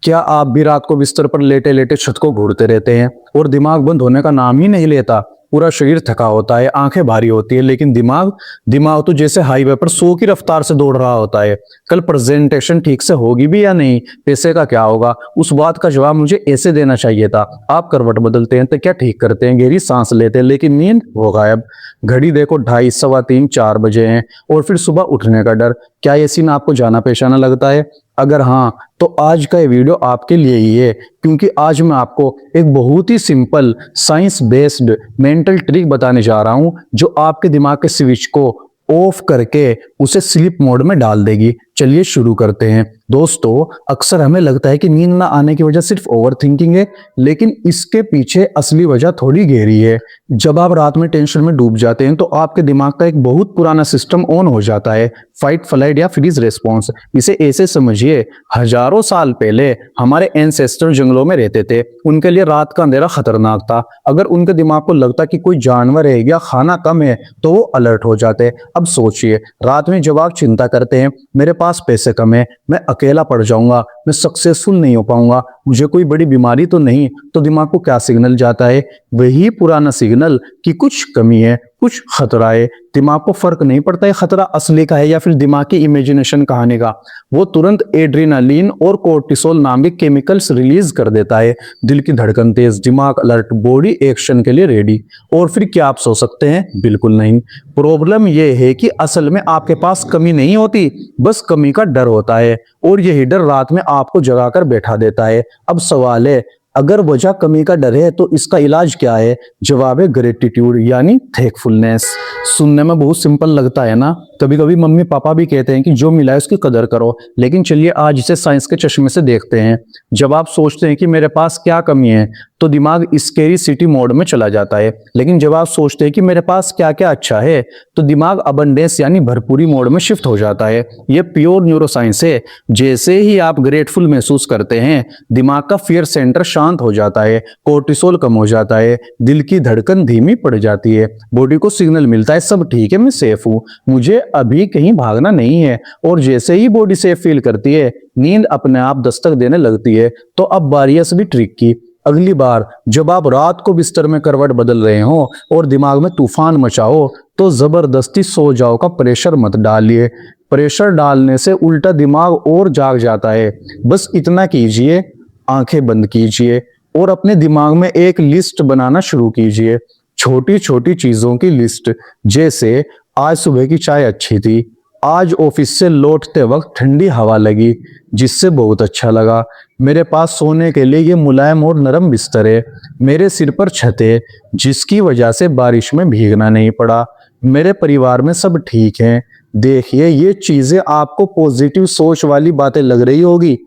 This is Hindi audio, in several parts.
क्या आप भी रात को बिस्तर पर लेटे लेटे छत को घूरते रहते हैं और दिमाग बंद होने का नाम ही नहीं लेता? पूरा शरीर थका होता है, आंखें भारी होती है, लेकिन दिमाग दिमाग तो जैसे हाईवे पर 100 की रफ्तार से दौड़ रहा होता है। कल प्रेजेंटेशन ठीक से होगी भी या नहीं, पैसे का क्या होगा, उस बात का जवाब मुझे ऐसे देना चाहिए था। आप करवट बदलते हैं तो क्या ठीक करते हैं, गहरी सांस लेते हैं, लेकिन नींद हो गायब। घड़ी देखो 2:30, 3:15, 4 बजे हैं और फिर सुबह उठने का डर। क्या ये सीन आपको जाना पेशाना लगता है? अगर हाँ, तो आज का ये वीडियो आपके लिए ही है, क्योंकि आज मैं आपको एक बहुत ही simple science based mental trick बताने जा रहा हूं जो आपके दिमाग के स्विच को ऑफ करके उसे स्लीप मोड में डाल देगी। चलिए शुरू करते हैं। दोस्तों, अक्सर हमें लगता है कि नींद ना आने की वजह सिर्फ ओवर थिंकिंग है, लेकिन इसके पीछे असली वजह थोड़ी गहरी है। जब आप रात में टेंशन में डूब जाते हैं तो आपके दिमाग का एक बहुत पुराना सिस्टम ऑन हो जाता है, फाइट, फ्लाइट या फ्रीज रेस्पॉन्स। इसे ऐसे समझिए, हजारों साल पहले हमारे एंसेस्टर जंगलों में रहते थे। उनके लिए रात का अंधेरा खतरनाक था। अगर उनके दिमाग को लगता कि कोई जानवर है या खाना कम है तो वो अलर्ट हो जाते। अब सोचिए, रात में जब आप चिंता करते हैं, मेरे पास पैसे कम है, मैं अकेला पड़ जाऊंगा, मैं सक्सेसफुल नहीं हो पाऊंगा, मुझे कोई बड़ी बीमारी तो नहीं, तो दिमाग को क्या सिग्नल जाता है? वही पुराना सिग्नल कि कुछ कमी है, कुछ खतरा है। दिमाग को फर्क नहीं पड़ता है खतरा असली का है या फिर दिमाग की इमेजिनेशन कहानी का। वो तुरंत एड्रेनालिन और कोर्टिसोल नाम के केमिकल्स रिलीज कर देता है। दिल की धड़कन तेज, दिमाग अलर्ट, बॉडी एक्शन के लिए रेडी। और फिर क्या आप सो सकते हैं? बिल्कुल नहीं। प्रॉब्लम यह है कि असल में आपके पास कमी नहीं होती, बस कमी का डर होता है, और यही डर रात में आपको जगाकर बैठा देता है। अब सवाल है, अगर वजह कमी का डर है तो इसका इलाज क्या है? जवाब है ग्रेटिट्यूड, यानी थैंकफुलनेस। सुनने में बहुत सिंपल लगता है ना? कभी कभी मम्मी पापा भी कहते हैं कि जो मिला है उसकी कदर करो, लेकिन चलिए आज इसे साइंस के चश्मे से देखते हैं। जब आप सोचते हैं कि मेरे पास क्या कमी है तो दिमाग स्केरी सिटी मोड में चला जाता है, लेकिन जब आप सोचते हैं कि मेरे पास क्या क्या अच्छा है तो दिमाग अबंडेंस यानी भरपूरी मोड में शिफ्ट हो जाता है। यह प्योर न्यूरोसाइंस है। जैसे ही आप ग्रेटफुल महसूस करते हैं, दिमाग का फियर सेंटर शांत हो जाता है, कोर्टिसोल कम हो जाता है, दिल की धड़कन धीमी पड़ जाती है, बॉडी को सिग्नल मिलता है सब ठीक है, मैं सेफ हूं, मुझे अभी कहीं भागना नहीं है। और जैसे ही बॉडी सेफ फील करती है, नींद अपने आप दस्तक देने लगती है। तो अब बारी है असली ट्रिक की। अगली बार जब आप रात को बिस्तर में करवट बदल रहे हो और दिमाग में तूफान मचाओ, तो जबरदस्ती सो जाओ का प्रेशर मत डालिए। प्रेशर डालने से उल्टा दिमाग और जाग जाता है। बस इतना कीजिए, आंखें बंद कीजिए और अपने दिमाग में एक लिस्ट बनाना शुरू कीजिए, छोटी छोटी चीजों की लिस्ट। जैसे आज सुबह की चाय अच्छी थी, आज ऑफिस से लौटते वक्त ठंडी हवा लगी जिससे बहुत अच्छा लगा, मेरे पास सोने के लिए ये मुलायम और नरम बिस्तर है, मेरे सिर पर छत है जिसकी वजह से बारिश में भीगना नहीं पड़ा, मेरे परिवार में सब ठीक है। देखिए, ये चीजें आपको पॉजिटिव सोच वाली बातें लग रही होगी,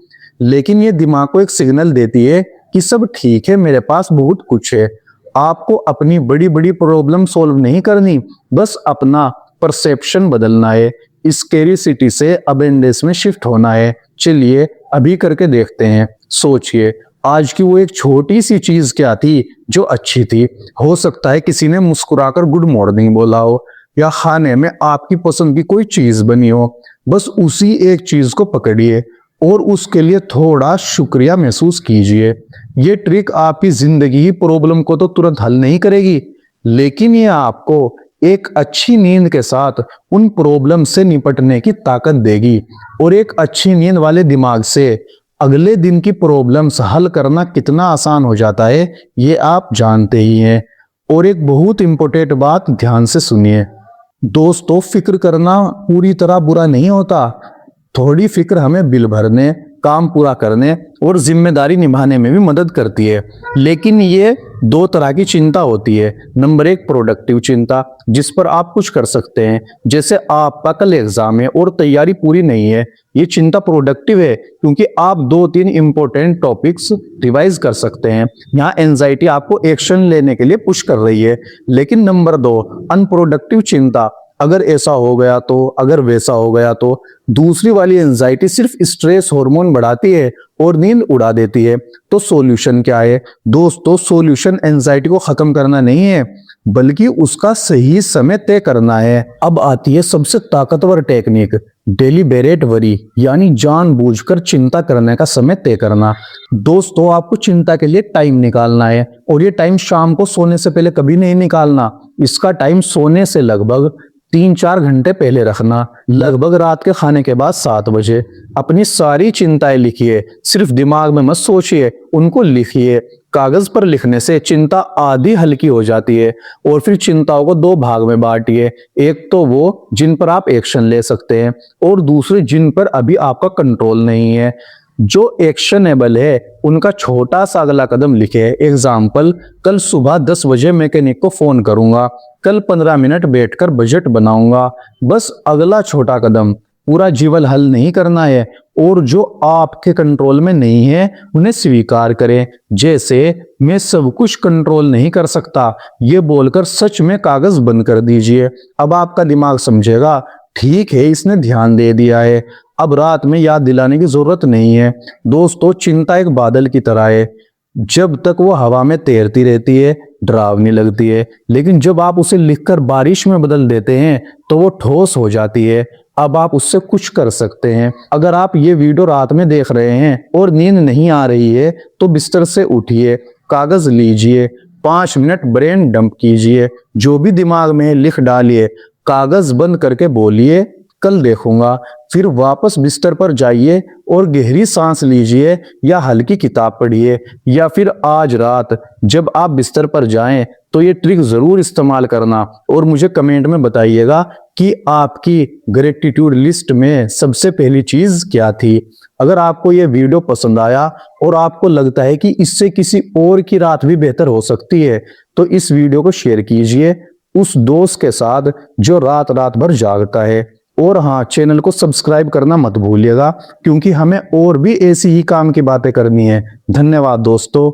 लेकिन ये दिमाग को एक सिग्नल देती है कि सब ठीक है, मेरे पास बहुत कुछ है। आपको अपनी बड़ी बड़ी प्रॉब्लम सॉल्व नहीं करनी, बस अपना परसेप्शन बदलना है, स्केरी सिटी से अबेंडेंस में शिफ्ट होना है। चलिए अभी करके देखते हैं। सोचिए, आज की वो एक छोटी सी चीज क्या थी जो अच्छी थी? हो सकता है किसी ने मुस्कुराकर गुड मॉर्निंग बोला हो, या खाने में आपकी पसंद की कोई चीज बनी हो। बस उसी एक चीज को पकड़िए और उसके लिए थोड़ा शुक्रिया महसूस कीजिए। ये ट्रिक आपकी जिंदगी की प्रॉब्लम को तो तुरंत हल नहीं करेगी, लेकिन ये आपको एक अच्छी नींद के साथ उन प्रॉब्लम से निपटने की ताकत देगी। और एक अच्छी नींद वाले दिमाग से अगले दिन की प्रॉब्लम्स हल करना कितना आसान हो जाता है, ये आप जानते ही हैं। और एक बहुत इंपॉर्टेंट बात ध्यान से सुनिए दोस्तों, फिक्र करना पूरी तरह बुरा नहीं होता। थोड़ी फिक्र हमें बिल भरने, काम पूरा करने और जिम्मेदारी निभाने में भी मदद करती है। लेकिन ये दो तरह की चिंता होती है। नंबर 1, प्रोडक्टिव चिंता, जिस पर आप कुछ कर सकते हैं, जैसे आपका कल एग्जाम है और तैयारी पूरी नहीं है। ये चिंता प्रोडक्टिव है क्योंकि आप 2-3 इंपॉर्टेंट टॉपिक्स रिवाइज कर सकते हैं। यहाँ एंजाइटी आपको एक्शन लेने के लिए पुश कर रही है। लेकिन नंबर 2, अनप्रोडक्टिव चिंता, अगर ऐसा हो गया तो, अगर वैसा हो गया तो। दूसरी वाली एंजाइटी सिर्फ स्ट्रेस हार्मोन बढ़ाती है और नींद उड़ा देती है। तो सॉल्यूशन क्या है दोस्तों? सॉल्यूशन एंजाइटी को खत्म करना नहीं है, बल्कि उसका सही समय तय करना है। अब आती है सबसे ताकतवर टेक्निक, डेलिबरेट वरी, यानी जानबूझकर चिंता करने का समय तय करना। दोस्तों, आपको चिंता के लिए टाइम निकालना है, और ये टाइम शाम को सोने से पहले कभी नहीं निकालना। इसका टाइम सोने से लगभग 3-4 घंटे पहले रखना, लगभग रात के खाने के बाद 7 बजे। अपनी सारी चिंताएं लिखिए, सिर्फ दिमाग में मत सोचिए, उनको लिखिए। कागज पर लिखने से चिंता आधी हल्की हो जाती है। और फिर चिंताओं को 2 भाग में बांटिए, एक तो वो जिन पर आप एक्शन ले सकते हैं, और दूसरे जिन पर अभी आपका कंट्रोल नहीं है। जो एक्शनेबल है उनका छोटा सा अगला कदम लिखे। एग्जाम्पल, कल सुबह 10 बजे मैकेनिक को फोन करूंगा, कल 15 मिनट बैठकर बजट बनाऊंगा। बस अगला छोटा कदम, पूरा जीवन हल नहीं करना है। और जो आपके कंट्रोल में नहीं है उन्हें स्वीकार करें। जैसे, मैं सब कुछ कंट्रोल नहीं कर सकता, ये बोलकर सच में कागज बंद कर दीजिए। अब आपका दिमाग समझेगा, ठीक है, इसने ध्यान दे दिया है, अब रात में याद दिलाने की जरूरत नहीं है। दोस्तों, चिंता एक बादल की तरह है, जब तक वो हवा में तैरती रहती है डरावनी लगती है, लेकिन जब आप उसे लिखकर बारिश में बदल देते हैं तो वो ठोस हो जाती है। अब आप उससे कुछ कर सकते हैं। अगर आप ये वीडियो रात में देख रहे हैं और नींद नहीं आ रही है तो बिस्तर से उठिए, कागज लीजिए, 5 मिनट ब्रेन डंप कीजिए, जो भी दिमाग में लिख डालिए, कागज बंद करके बोलिए कल देखूंगा। फिर वापस बिस्तर पर जाइए और गहरी सांस लीजिए, या हल्की किताब पढ़िए। या फिर आज रात जब आप बिस्तर पर जाएं तो ये ट्रिक जरूर इस्तेमाल करना, और मुझे कमेंट में बताइएगा कि आपकी ग्रेटिट्यूड लिस्ट में सबसे पहली चीज क्या थी। अगर आपको ये वीडियो पसंद आया और आपको लगता है कि इससे किसी और की रात भी बेहतर हो सकती है, तो इस वीडियो को शेयर कीजिए उस दोस्त के साथ जो रात रात भर जागता है। और हाँ, चैनल को सब्सक्राइब करना मत भूलिएगा, क्योंकि हमें और भी ऐसी ही काम की बातें करनी है। धन्यवाद दोस्तों।